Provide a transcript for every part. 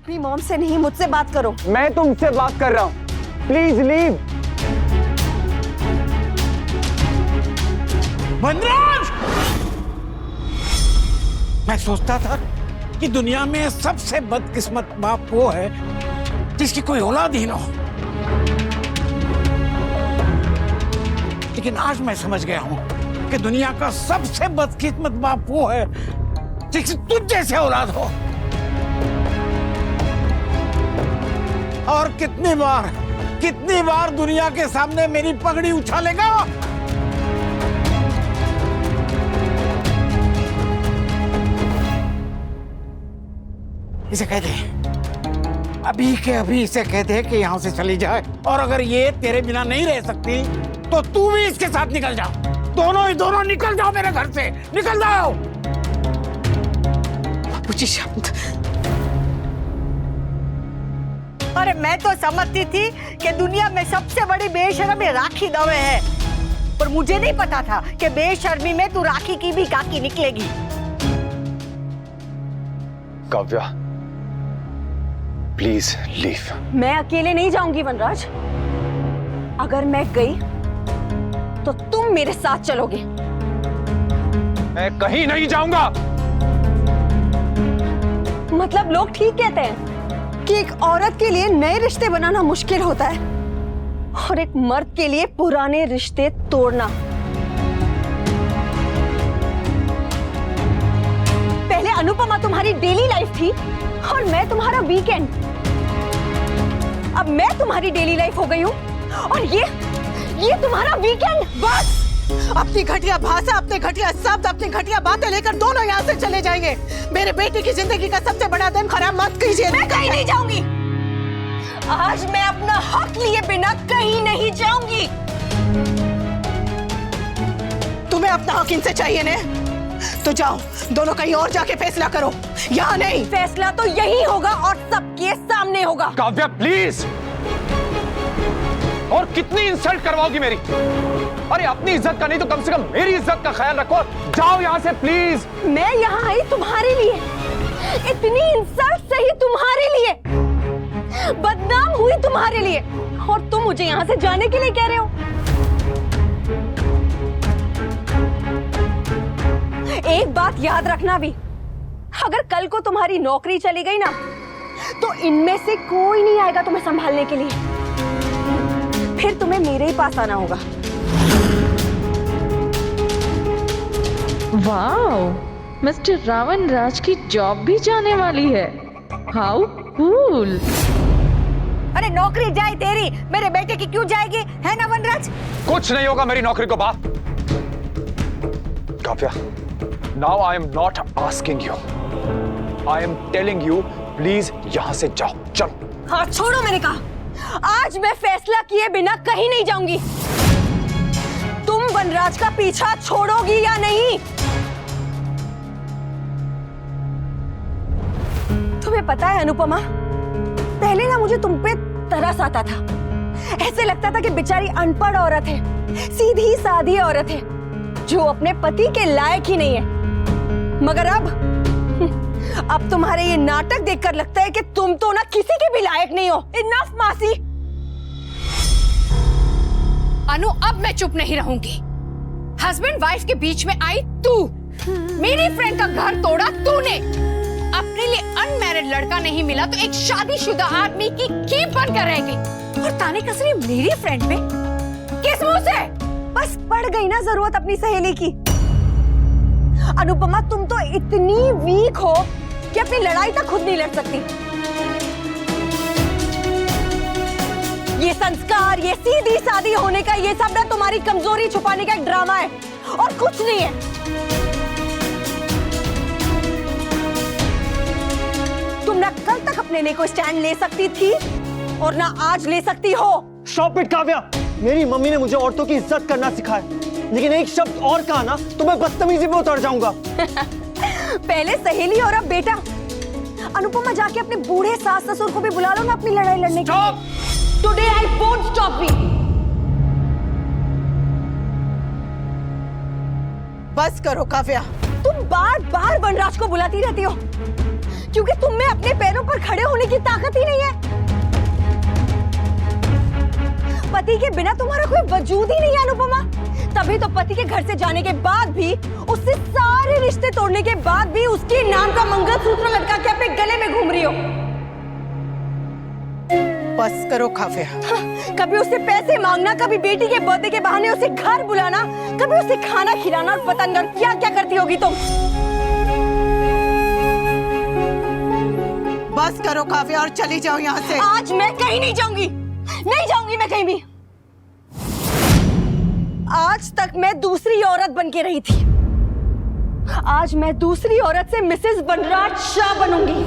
अपनी मॉम से नहीं, मुझसे बात करो। मैं तुमसे बात कर रहा हूँ, प्लीज लीव। वनराज! मैं सोचता था कि दुनिया में सबसे बदकिस्मत बाप वो है जिसकी कोई औलाद ही ना हो, लेकिन आज मैं समझ गया हूं कि दुनिया का सबसे बदकिस्मत बाप वो है जिसकी तुझ जैसे औलाद हो। और कितनी बार दुनिया के सामने मेरी पगड़ी उछालेगा? इसे कह दे, अभी के अभी इसे कह दे कि यहां से चली जाए, और अगर ये तेरे बिना नहीं रह सकती तो तू भी इसके साथ निकल जाओ। दोनों निकल जाओ मेरे घर से, निकल जाओ। बाबूजी शांत। अरे मैं तो समझती थी कि दुनिया में सबसे बड़ी बेशर्म राखी दवे है, पर मुझे नहीं पता था कि बेशर्मी में तू राखी की भी काकी निकलेगी। Kavya, please leave. मैं अकेले नहीं जाऊंगी वनराज। अगर मैं गई तो तुम मेरे साथ चलोगे। मैं कहीं नहीं जाऊंगा। मतलब लोग ठीक कहते हैं कि एक औरत के लिए नए रिश्ते बनाना मुश्किल होता है और एक मर्द के लिए पुराने रिश्ते तोड़ना। पहले अनुपमा तुम्हारी डेली लाइफ थी और मैं तुम्हारा वीकेंड। अब मैं तुम्हारी डेली लाइफ हो गई हूँ और ये तुम्हारा वीकेंड। बस! अपनी घटिया भाषा, अपने घटिया शब्द, अपनी घटिया बातें लेकर दोनों यहाँ से चले जाएंगे। मेरे बेटे की जिंदगी का सबसे बड़ा दिन खराब मत कीजिए। मैं कहीं नहीं जाऊंगी। आज मैं अपना हक लिए बिना कहीं नहीं जाऊंगी। तुम्हें अपना हक इनसे चाहिए ने? तो जाओ, दोनों कहीं और जाके फैसला करो, यहाँ नहीं। फैसला तो यही होगा और सबके सामने होगा। काव्या प्लीज। और कितनी इंसल्ट करवाओगी मेरी? अरे अपनी इज्जत का नहीं तो कम से कम मेरी इज्जत का ख्याल रखो। जाओ यहाँ से प्लीज। मैं यहाँ आई तुम्हारे लिए, इतनी इंसल्ट सही तुम्हारे लिए, बदनाम हुई तुम्हारे लिए, और तुम मुझे यहाँ से जाने के लिए कह रहे हो। एक बात याद रखना भी, अगर कल को तुम्हारी नौकरी चली गई ना तो इनमें से कोई नहीं आएगा तुम्हें संभालने के लिए। फिर तुम्हें मेरे ही पास आना होगा। वाओ, मिस्टर रावण राज की जॉब भी जाने वाली है। How cool. अरे नौकरी जाए तेरी, मेरे बेटे की क्यों जाएगी, है ना वनराज? कुछ नहीं होगा मेरी नौकरी को बाप। Kavya, now I am not asking you, I am telling you, please यहां से जाओ। चलो। हाँ छोड़ो, मैंने कहा। आज मैं फैसला किए बिना कहीं नहीं जाऊंगी। तुम वनराज का पीछा छोड़ोगी या नहीं? तुम्हें पता है अनुपमा, पहले ना मुझे तुम पे तरस आता था। ऐसे लगता था कि बेचारी अनपढ़ औरत है, सीधी सादी औरत है जो अपने पति के लायक ही नहीं है। मगर अब तुम्हारे ये नाटक देखकर लगता है कि तुम तो ना किसी के भी लायक नहीं हो। इनफ मासी। अनु, अब मैं चुप नहीं रहूंगी। हस्बैंड वाइफ के बीच में आई तू, मेरी फ्रेंड का घर तोड़ा तूने। अपने लिए अनमैरिड लड़का नहीं मिला तो एक शादीशुदा आदमी की बनकर रह गई, और ताने कसरी मेरी फ्रेंड पे किस मुंह से? बस पड़ गई ना जरूरत अपनी सहेली की। अनुपमा, तुम तो इतनी वीक हो कि अपनी लड़ाई तक खुद नहीं लड़ सकती। ये संस्कार, ये सीधी सादी होने का, ये सब ना तुम्हारी कमजोरी छुपाने का एक ड्रामा है और कुछ नहीं है। तुम ना कल तक अपने लिए कोई स्टैंड ले सकती थी और ना आज ले सकती हो। Stop it Kavya. मेरी मम्मी ने मुझे औरतों की इज्जत करना सिखाया, लेकिन एक शब्द और कहा ना तो मैं बदतमीजी पे उतर जाऊंगा। पहले सहेली और अब बेटा। अनुपमा, जाके अपने बूढ़े सास ससुर को भी बुला लो ना अपनी लड़ाई लड़ने के लिए। Today I won't stop me. बस करो काव्या। तुम बार बार वनराज को बुलाती रहती हो क्योंकि तुम में अपने पैरों पर खड़े होने की पति के बिना तुम्हारा कोई वजूद ही नहीं है अनुपमा। तभी तो पति के घर से जाने के बाद भी, उससे सारे रिश्ते तोड़ने के बाद भी उसके नाम का मंगलसूत्र लटका के अपने गले में घूम रही हो। बस करो काव्या। कभी उससे पैसे मांगना, कभी बेटी के बर्थडे के बहाने उसे घर बुलाना, कभी उसे खाना खिलाना, और पता नहीं क्या क्या करती होगी तुम। बस करो काव्या और चली जाओ यहाँ से। आज मैं कहीं नहीं जाऊंगी, नहीं जाऊंगी मैं कहीं भी। आज तक मैं दूसरी औरत बन के रही थी, आज मैं दूसरी औरत से मिसेस वनराज शाह बनूंगी।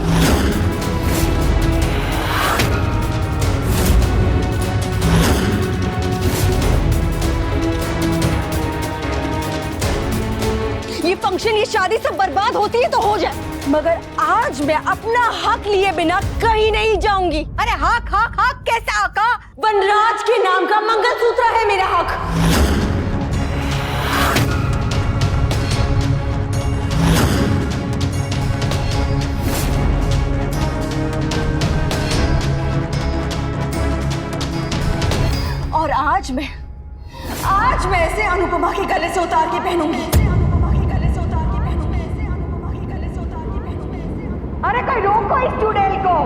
ये फंक्शन, ये शादी सब बर्बाद होती है तो हो जाए, मगर आज मैं अपना हक लिए बिना कहीं नहीं जाऊंगी। अरे हक हक हक कैसा हक? वनराज के नाम का मंगलसूत्र है मेरा हक। और आज मैं इसे अनुपमा के गले से उतार के पहनूंगी। अरे कोई रोको इस चुड़ैल को।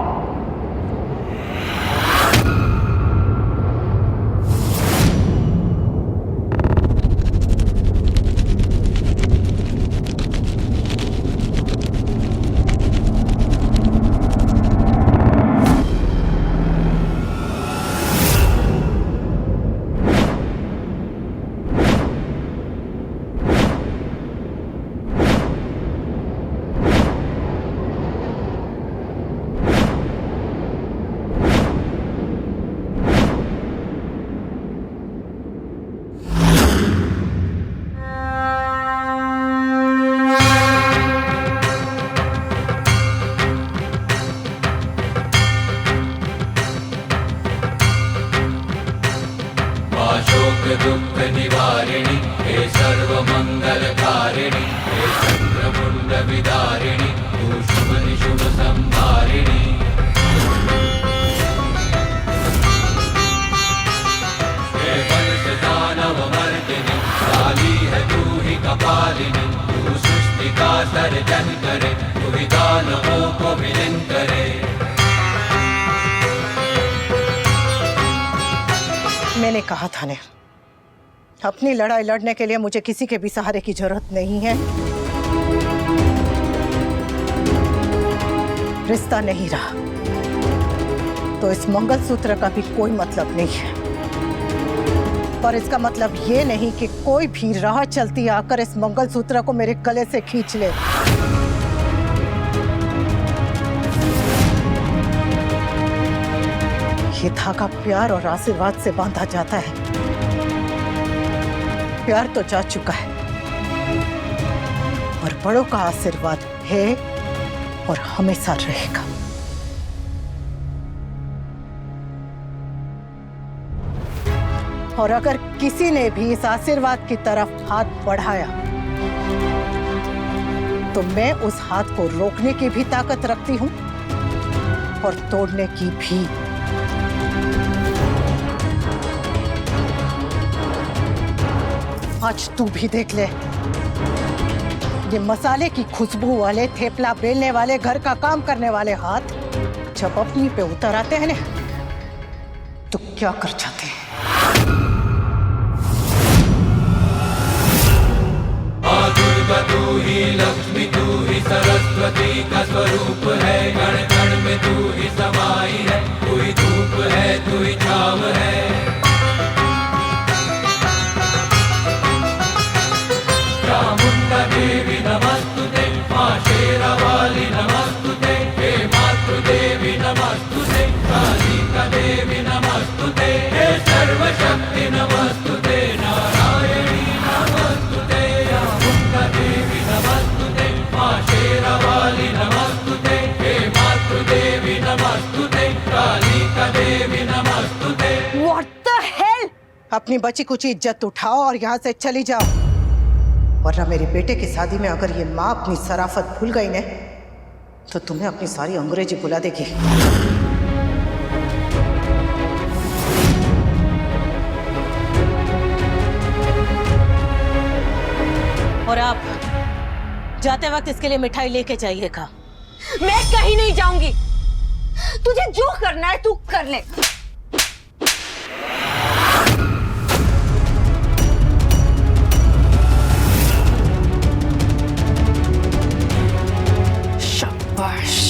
दुख निवारिणी हे सर्वमंगलकारिणी हे चंद्रमुंड विदारिणी तू शुभ निशुभ संहारिणी हे वंश दानव मर्दिनी काली है तू ही कपालिनी तू सृष्टि का सर्जन करे तू ही दानवों को विलीन करे। मैंने कहा था ने, अपनी लड़ाई लड़ने के लिए मुझे किसी के भी सहारे की जरूरत नहीं है। रिश्ता नहीं रहा तो इस मंगलसूत्र का भी कोई मतलब नहीं है। पर इसका मतलब ये नहीं कि कोई भी राह चलती आकर इस मंगलसूत्र को मेरे गले से खींच ले। ये धागा प्यार और आशीर्वाद से बांधा जाता है। प्यार तो जा चुका है और बड़ों का आशीर्वाद है और हमेशा रहेगा। और अगर किसी ने भी इस आशीर्वाद की तरफ हाथ बढ़ाया तो मैं उस हाथ को रोकने की भी ताकत रखती हूं और तोड़ने की भी। आज तू भी देख ले, ये मसाले की खुशबू वाले, थेपला बेलने वाले, घर का काम करने वाले हाथ जब अपनी पे उतर आते हैं ना तो क्या कर जाते हैं। दुर्गा तू ही लक्ष्मी तू ही सरस्वती का स्वरूप है कण कण में तू ही समाई है तू ही धूप है तू ही छाव है। चामुंडा देवी नमस्तुते मां शेरावाली नमस्तुते हे मातृदेवी नमस्तुते कालिका देवी नमस्तुते हे सर्वशक्ति नमस्तुते नारायणी नमस्तुते चामुंडा देवी नमस्तुते मां शेरावाली नमस्तुते हे मातृदेवी नमस्तुते कालिका देवी नमस्तुते। What the hell? अपनी बची कुछ इज्जत उठाओ और यहाँ से चली जाओ, वरना मेरे बेटे की शादी में अगर ये माँ अपनी शराफत भूल गई ने तो तुम्हें अपनी सारी अंग्रेजी बुला देगी। और आप जाते वक्त इसके लिए मिठाई लेके जाइएगा। मैं कहीं नहीं जाऊंगी। तुझे जो करना है तू कर ले। शाबाश।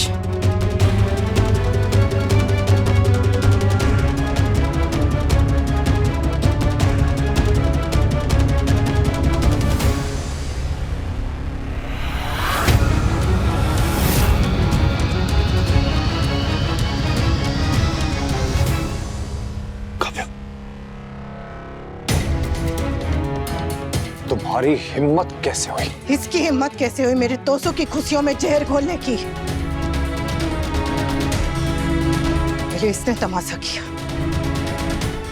तुम्हारी हिम्मत कैसे हुई? इसकी हिम्मत कैसे हुई मेरे दोस्तों की खुशियों में जहर घोलने की? पहले इसने तमाशा किया,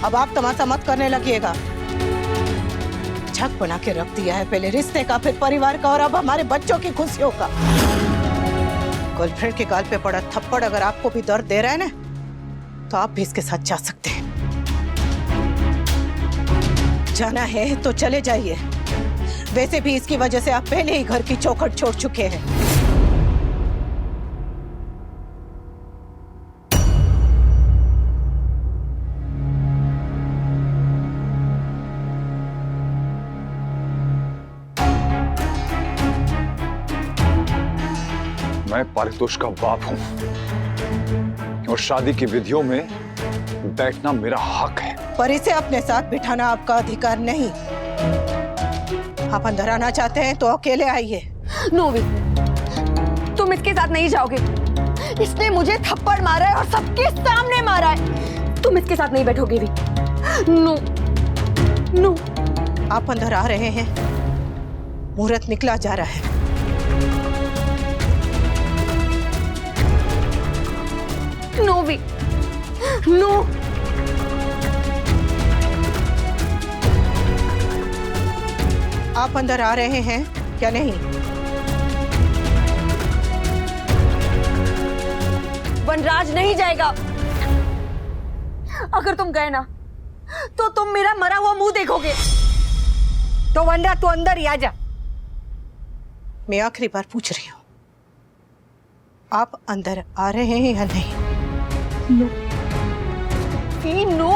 अब आप तमाशा मत करने लगिएगा। छक बना के रख दिया है, पहले रिश्ते का, फिर परिवार का, और अब हमारे बच्चों की खुशियों का। गर्लफ्रेंड के गाल पे पड़ा थप्पड़ अगर आपको भी दर्द दे रहा है ना, तो आप भी इसके साथ जा सकते हैं। जाना है तो चले जाइए। वैसे भी इसकी वजह से आप पहले ही घर की चौखट छोड़ चुके हैं। मैं पारितोष का बाप हूं और शादी की विधियों में बैठना मेरा हक है। पर इसे अपने साथ बिठाना आपका अधिकार नहीं। आप अंदर आना चाहते हैं तो अकेले आइए। नोवी, तुम इसके साथ नहीं जाओगे। इसने मुझे थप्पड़ मारा है और सबके सामने मारा है। तुम इसके साथ नहीं बैठोगे भी। No no. आप अंदर आ रहे हैं, मुहूर्त निकला जा रहा है। नोवी, नो। आप अंदर आ रहे हैं या नहीं? वनराज नहीं जाएगा। अगर तुम गए ना तो तुम मेरा मरा हुआ मुंह देखोगे। तो वनराज तू अंदर ही आ जा। मैं आखिरी बार पूछ रही हूं, आप अंदर आ रहे हैं या नहीं? नो। नो।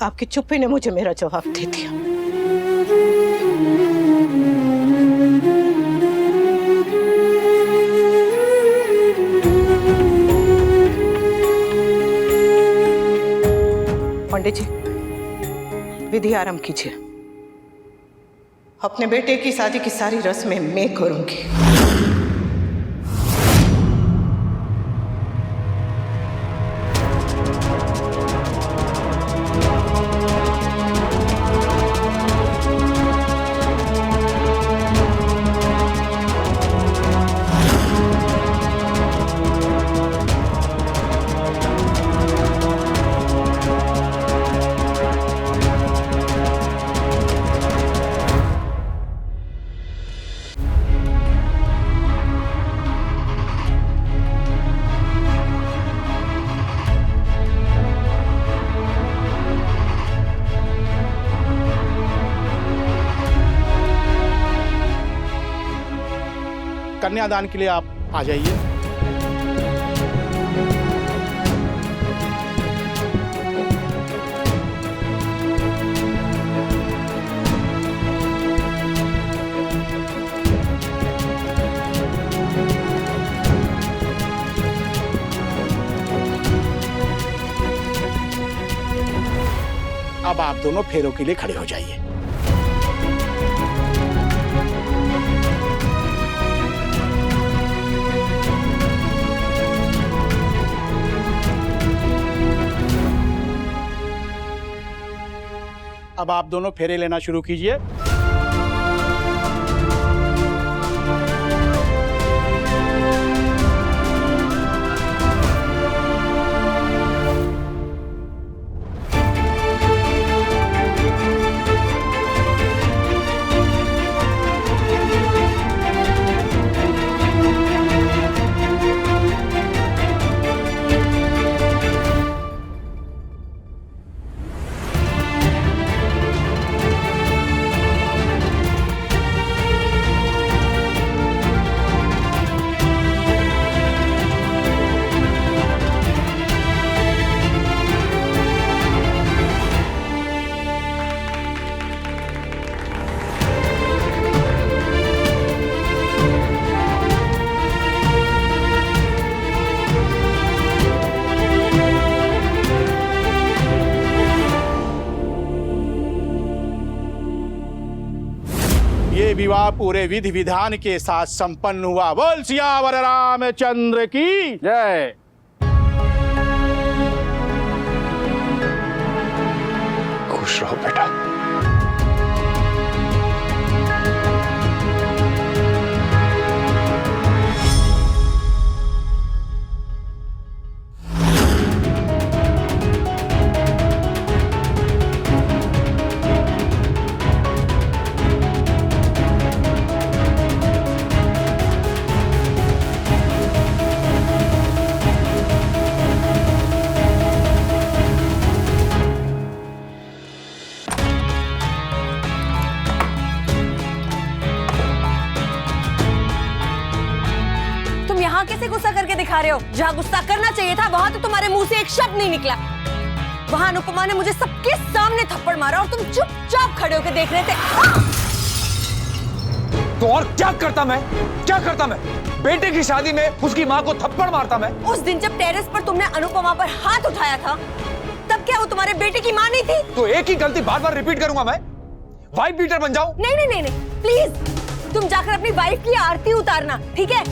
आपकी चुप्पी ने मुझे मेरा जवाब दे दिया। पंडित जी, विधि आरंभ कीजिए। अपने बेटे की शादी की सारी रस्में मैं करूंगी। कन्यादान के लिए आप आ जाइए। अब आप दोनों फेरों के लिए खड़े हो जाइए। अब आप दोनों फेरे लेना शुरू कीजिए। ये विवाह पूरे विधि विधान के साथ संपन्न हुआ। बोल सियावर रामचंद्र की जय। खुश रहो बेटा। कैसे गुस्सा करके दिखा रहे हो? जहाँ गुस्सा करना चाहिए था वहाँ तो तुम्हारे मुंह से एक शब्द नहीं निकला। वहाँ अनुपमा ने मुझे सबके सामने थप्पड़ मारा और तुम चुपचाप खड़े होकर देख रहे थे। तो और क्या करता मैं? क्या करता मैं? बेटे की शादी में उसकी माँ को थप्पड़ मारता मैं? उस दिन जब टेरेस पर तुमने अनुपमा पर हाथ उठाया था तब क्या वो तुम्हारे बेटे की माँ नहीं थी? तो एक ही गलती बार बार रिपीट करूंगा मैं? वाइफ बीटर बन जाऊं? नहीं, प्लीज तुम जाकर अपनी वाइफ की आरती उतारना, ठीक है?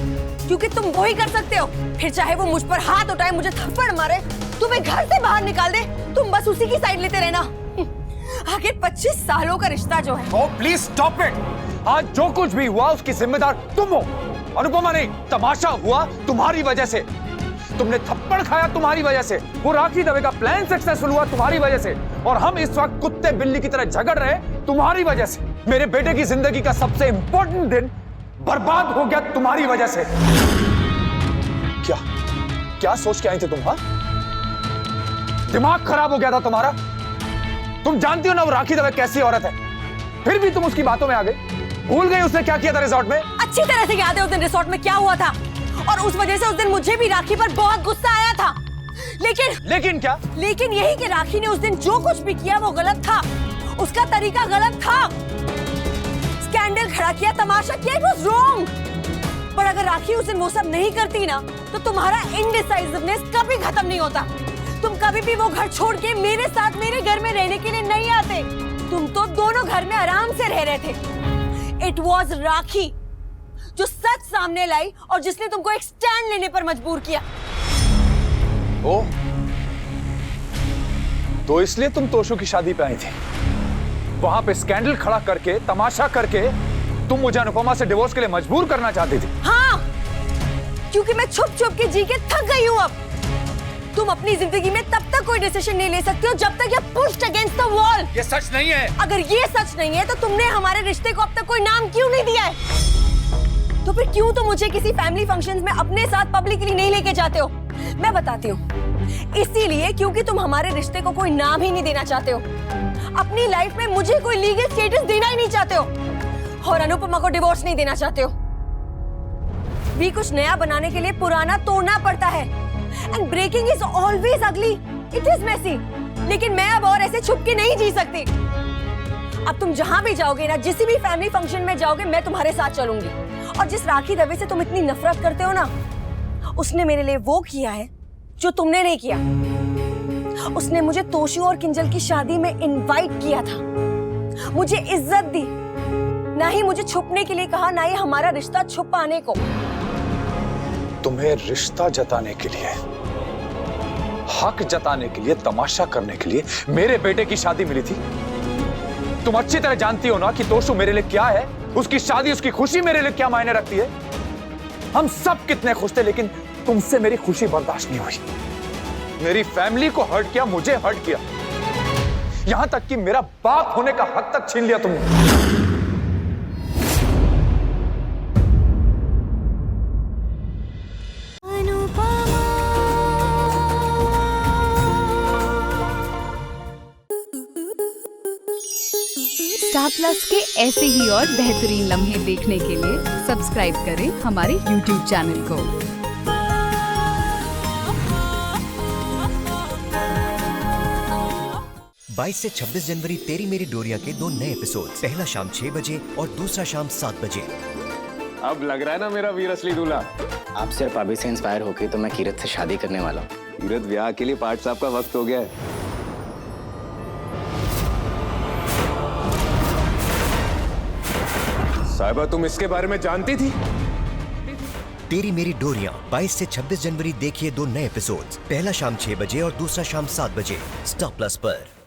क्योंकि तुम वो ही कर सकते हो। फिर चाहे वो मुझ पर हाथ उठाए, मुझे थप्पड़ मारे, तुम्हें घर से बाहर निकाल दे, तुम बस उसी की साइड लेते रहना। आखिर 25 सालों का रिश्ता जो है। Oh, please stop it! आज जो कुछ भी हुआ उसकी जिम्मेदार तुम हो, अनुपमा नहीं। तमाशा हुआ तुम्हारी वजह से, तुमने थप्पड़ खाया तुम्हारी वजह से, वो राखी दवे का प्लान सक्सेसफुल हुआ तुम्हारी वजह से, और हम इस वक्त कुत्ते बिल्ली की तरह झगड़ रहे तुम्हारी वजह से। मेरे बेटे की जिंदगी का सबसे इंपॉर्टेंट दिन बर्बाद हो गया तुम्हारी वजह से। क्या सोच के आई थे तुम? हाँ, दिमाग खराब हो गया था तुम्हारा। तुम जानती हो ना वो राखी दवे कैसी औरत है, फिर भी तुम उसकी बातों में आ गई। भूल गई उसने क्या किया था रिजॉर्ट में? अच्छी तरह से याद है उस दिन रिजॉर्ट में क्या हुआ था, और उस वजह से उस दिन मुझे भी राखी पर बहुत गुस्सा आया था। लेकिन क्या? लेकिन यही कि राखी ने उस दिन जो कुछ भी किया वो गलत था, उसका तरीका गलत था। स्कैंडल खड़ा किया, तमाशा किया, इट वाज रॉन्ग। पर अगर राखी उस दिन वो सब नहीं करती ना तो तुम्हारा इनडिसाइसिवनेस कभी खत्म नहीं होता। तुम कभी भी वो घर छोड़ के मेरे साथ मेरे घर में रहने के लिए नहीं आते। तुम तो दोनों घर में आराम से रह रहे थे। इट वाज राखी जो सच सामने लाई और जिसने तुमको एक स्टैंड लेने पर मजबूर किया। ओ, तो इसलिए तुम तोशु की शादी पे आई थी, वहां पे स्कैंडल खड़ा करके, तमाशा करके तुम मुझे अनुपमा से डिवोर्स के लिए मजबूर करना चाहती थी। हाँ, क्योंकि मैं छुप छुप के जी के थक गई हूँ अब। तुम अपनी जिंदगी में तब तक कोई डिसीजन नहीं ले सकते हो जब तक ये पुश्ड अगेंस्ट द वॉल। ये सच नहीं है। अगर ये सच नहीं है तो तुमने हमारे रिश्ते को अब तक कोई नाम क्यों नहीं दिया है? तो फिर क्यों तुम मुझे किसी फैमिली फंक्शंस में अपने साथ पब्लिकली नहीं लेके जाते हो? मैं बताती हूँ, इसीलिए क्योंकि तुम हमारे रिश्ते को कोई नाम ही नहीं देना चाहते हो। अपनी लाइफ में मुझे कोई लीगल स्टेटस देना ही नहीं चाहते हो, और अनुपमा को डिवोर्स नहीं देना चाहते हो। भी कुछ नया बनाने के लिए पुराना तोड़ना पड़ता है, एंड ब्रेकिंग इज ऑलवेज अगली, इट इज मेसी। लेकिन मैं अब और ऐसे छुप के नहीं जी सकती। अब तुम जहां भी जाओगे ना, जिस भी फैमिली फंक्शन में जाओगे, मैं तुम्हारे साथ चलूंगी। और जिस राखी दवे से तुम इतनी नफरत करते हो ना, उसने मेरे लिए वो किया है जो तुमने नहीं किया। उसने मुझे तोशु और किंजल की शादी में इनवाइट किया था, मुझे इज्जत दी, ना ही मुझे छुपने के लिए कहा, ना ही हमारा रिश्ता छुपाने को। तुम्हें रिश्ता जताने के लिए, हक जताने के लिए, तमाशा करने के लिए मेरे बेटे की शादी मिली थी। तुम अच्छी तरह जानती हो ना कि तोशु मेरे लिए क्या है, उसकी शादी, उसकी खुशी मेरे लिए क्या मायने रखती है। हम सब कितने खुश थे, लेकिन तुमसे मेरी खुशी बर्दाश्त नहीं हुई। मेरी फैमिली को हर्ट किया, मुझे हर्ट किया, यहां तक कि मेरा बाप होने का हक तक छीन लिया तुमने। स्टार प्लस के ऐसे ही और बेहतरीन लम्हे देखने के लिए सब्सक्राइब करें हमारे YouTube चैनल को। 22 से 26 जनवरी तेरी मेरी डोरिया के 2 नए एपिसोड, पहला शाम 6 बजे और दूसरा शाम 7 बजे। अब लग रहा है ना मेरा वीर असली दूल्हा। आप सिर्फ अभी से इंस्पायर होके तो मैं कीरत से शादी करने वाला हूँ। कीरत, ब्याह के लिए पाठ साहब का वक्त हो गया है। साहिबा तुम इसके बारे में जानती थी? तेरी मेरी डोरियां 22 से 26 जनवरी देखिए 2 नए एपिसोड्स, पहला शाम 6 बजे और दूसरा शाम 7 बजे स्टार प्लस पर।